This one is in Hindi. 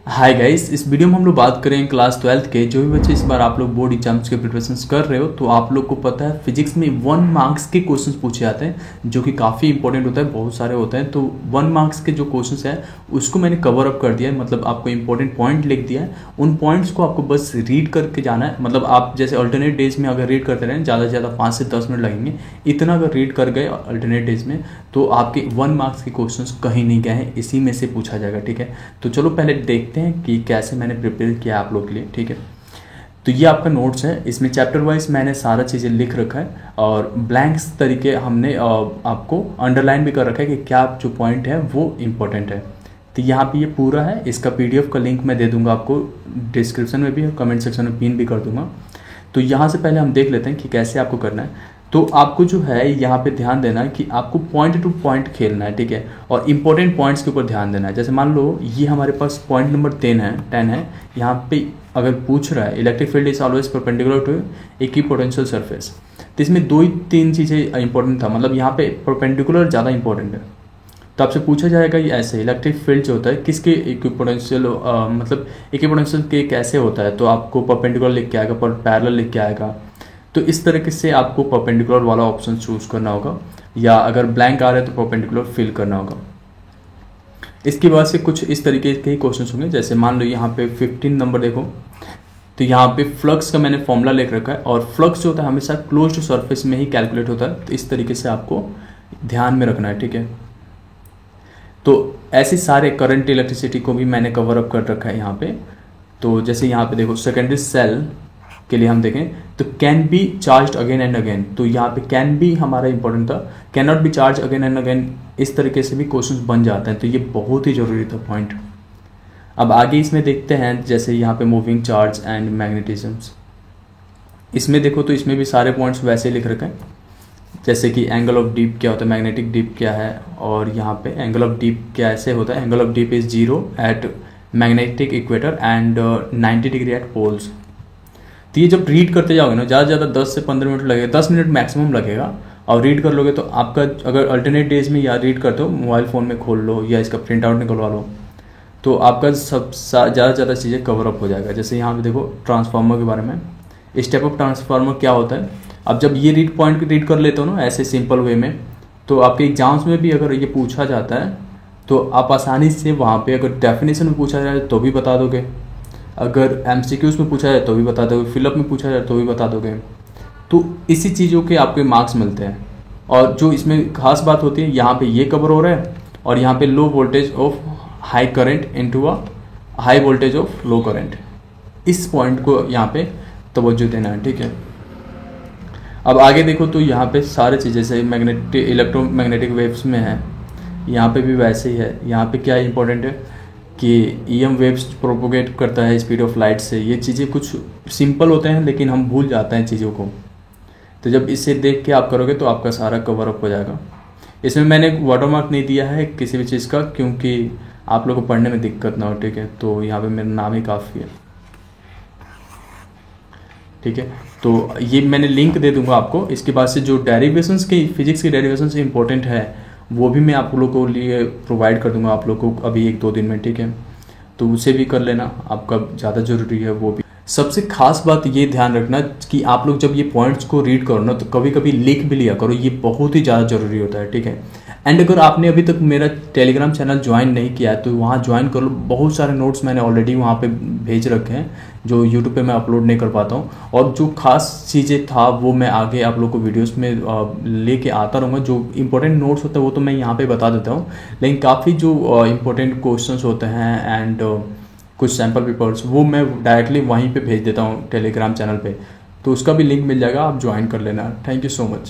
हाय गाइस, इस वीडियो में हम लोग बात करें क्लास 12th के। जो भी बच्चे इस बार आप लोग बोर्ड एग्जाम्स के प्रिपरेशंस कर रहे हो तो आप लोग को पता है फिजिक्स में 1 मार्क्स के क्वेश्चंस पूछे जाते हैं जो कि काफ़ी इंपॉर्टेंट होता है, बहुत सारे होते हैं। तो 1 मार्क्स के जो क्वेश्चंस है उसको मैंने कवर अप कर दिया है, मतलब आपको इंपॉर्टेंट पॉइंट लिख दिया है। उन पॉइंट्स को आपको बस रीड करके जाना है। मतलब आप जैसे अल्टरनेट डेज में अगर रीड करते रहें ज़्यादा से ज़्यादा 5 से 10 मिनट लगेंगे। इतना अगर रीड कर गए अल्टरनेट डेज में तो आपके 1 मार्क्स के क्वेश्चंस कहीं नहीं गए हैं, इसी में से पूछा जाएगा। ठीक है, तो चलो पहले देखते हैं कि कैसे मैंने प्रिपेयर किया आप लोग के लिए। ठीक है, तो ये आपका नोट्स है, इसमें चैप्टर वाइज मैंने सारा चीज़ें लिख रखा है और ब्लैंक्स तरीके हमने आपको अंडरलाइन भी कर रखा है कि क्या जो पॉइंट है वो इम्पोर्टेंट है। तो यहाँ पे ये पूरा है, इसका पीडीएफ का लिंक मैं दे दूंगा आपको डिस्क्रिप्शन में भी और कमेंट सेक्शन में पिन भी कर दूंगा। तो यहाँ से पहले हम देख लेते हैं कि कैसे आपको करना है। तो आपको जो है यहाँ पे ध्यान देना है कि आपको पॉइंट टू पॉइंट खेलना है। ठीक है, और इंपॉर्टेंट पॉइंट्स के ऊपर ध्यान देना है। जैसे मान लो ये हमारे पास पॉइंट नंबर 10 है। यहाँ पे अगर पूछ रहा है electric field is always perpendicular to equipotential surface, तो इसमें 2-3 चीज़ें इंपॉर्टेंट था। मतलब यहाँ पे परपेंडिकुलर ज़्यादा इंपॉर्टेंट है। तो आपसे पूछा जाएगा ये ऐसे इलेक्ट्रिक फील्ड जो होता है किसके इक्विपोटेंशियल, मतलब इक्विपोटेंशियल के कैसे होता है, तो आपको परपेंडिकुलर लिख के आएगा, पर पैरेलल लिख के आएगा। तो इस तरीके से आपको परपेंडिकुलर वाला ऑप्शन चूज करना होगा, या अगर ब्लैंक आ रहा है तो परपेंडिकुलर फिल करना होगा। इसके बाद से कुछ इस तरीके के ही क्वेश्चन होंगे। जैसे मान लो यहाँ पे 15 नंबर देखो, तो यहाँ पे फ्लक्स का मैंने फॉर्मूला लिख रखा है और फ्लक्स जो होता है हमेशा क्लोज्ड सरफेस में ही कैलकुलेट होता है। तो इस तरीके से आपको ध्यान में रखना है। ठीक है, तो ऐसे सारे करंट इलेक्ट्रिसिटी को भी मैंने कवर अप कर रखा है यहाँ पे। तो जैसे यहाँ पे देखो सेकेंडरी सेल के लिए हम देखें तो can be charge again and again, तो यहाँ पे कैन बी हमारा इंपॉर्टेंट था, can not be charge again and again. इस तरीके से भी क्वेश्चंस बन जाते हैं, तो ये बहुत ही जरूरी था पॉइंट। अब आगे इसमें देखते हैं, जैसे यहाँ पे मूविंग चार्ज एंड मैग्नेटिज्म्स, इसमें देखो तो इसमें भी सारे पॉइंट्स वैसे लिख रखे हैं। जैसे कि एंगल ऑफ डीप क्या होता है, मैग्नेटिक डीप क्या है, और यहाँ पे एंगल ऑफ डीप कैसे होता है। Angle of dip is 0 at magnetic equator and 90 degree at poles. तो ये जब रीड करते जाओगे ना, ज़्यादा से ज़्यादा 10 से 15 मिनट लगेगा, 10 मिनट मैक्सिमम लगेगा। और रीड कर लोगे तो आपका, अगर अल्टरनेट डेज में या रीड करते हो मोबाइल फ़ोन में खोल लो या इसका प्रिंट आउट निकलवा लो, तो आपका सब ज़्यादा से ज़्यादा चीज़ें कवर अप हो जाएगा। जैसे यहाँ पे देखो ट्रांसफार्मर के बारे में, स्टेप अप ट्रांसफार्मर क्या होता है। अब जब ये रीड पॉइंट रीड कर लेते हो ना ऐसे सिंपल वे में, तो आपके एग्जाम्स में भी अगर ये पूछा जाता है तो आप आसानी से वहाँ पे, अगर डेफिनेशन में पूछा जाए तो भी बता दोगे, अगर एमसीक्यूज में पूछा जाए तो भी बता दोगे, फिलअप में पूछा जाए तो भी बता दोगे। तो इसी चीज़ों के आपके मार्क्स मिलते हैं। और जो इसमें खास बात होती है, यहाँ पे ये कवर हो रहा है और यहाँ पे low voltage of high current into a high voltage of low current, इस पॉइंट को यहाँ पे तवज्जो देना है। ठीक है, अब आगे देखो तो यहाँ पे सारे चीज़ें जैसे मैग्नेटिक इलेक्ट्रोमैग्नेटिक वेव्स में है, यहाँ पे भी वैसे ही है। यहाँ पे क्या इंपॉर्टेंट है कि ईएम वेव्स प्रोपोगेट करता है स्पीड ऑफ लाइट से। ये चीज़ें कुछ सिंपल होते हैं लेकिन हम भूल जाते हैं चीज़ों को, तो जब इसे देख के आप करोगे तो आपका सारा कवर अप हो जाएगा। इसमें मैंने वाटरमार्क नहीं दिया है किसी भी चीज़ का, क्योंकि आप लोगों को पढ़ने में दिक्कत ना हो। ठीक है, तो यहाँ पे मेरा नाम ही काफ़ी है। ठीक है, तो ये मैंने लिंक दे दूंगा आपको। इसके बाद से जो डेरिवेशंस के, फिजिक्स के डेरिवेशंस इंपॉर्टेंट है वो भी मैं आप लोगों को लिए प्रोवाइड कर दूंगा आप लोगों को अभी 1-2 दिन में। ठीक है, तो उसे भी कर लेना, आपका ज़्यादा ज़रूरी है वो भी। सबसे खास बात ये ध्यान रखना कि आप लोग जब ये पॉइंट्स को रीड करो ना तो कभी कभी लिख भी लिया करो, ये बहुत ही ज़्यादा ज़रूरी होता है। ठीक है, एंड अगर आपने अभी तक मेरा टेलीग्राम चैनल ज्वाइन नहीं किया है तो वहाँ ज्वाइन कर लो। बहुत सारे नोट्स मैंने ऑलरेडी वहाँ पे भेज रखे हैं जो यूट्यूब पे मैं अपलोड नहीं कर पाता हूँ, और जो खास चीज़ें था वो मैं आगे आप लोग को वीडियोस में लेके आता रहूँगा। जो इंपॉर्टेंट नोट्स होते हैं वो तो मैं यहाँ पे बता देता हूँ, लेकिन काफ़ी जो इंपॉर्टेंट क्वेश्चंस होते हैं एंड कुछ सैम्पल पेपर्स वो मैं डायरेक्टली वहीं पे भेज देता हूँ टेलीग्राम चैनल पे, तो उसका भी लिंक मिल जाएगा, आप ज्वाइन कर लेना। Thank you so much.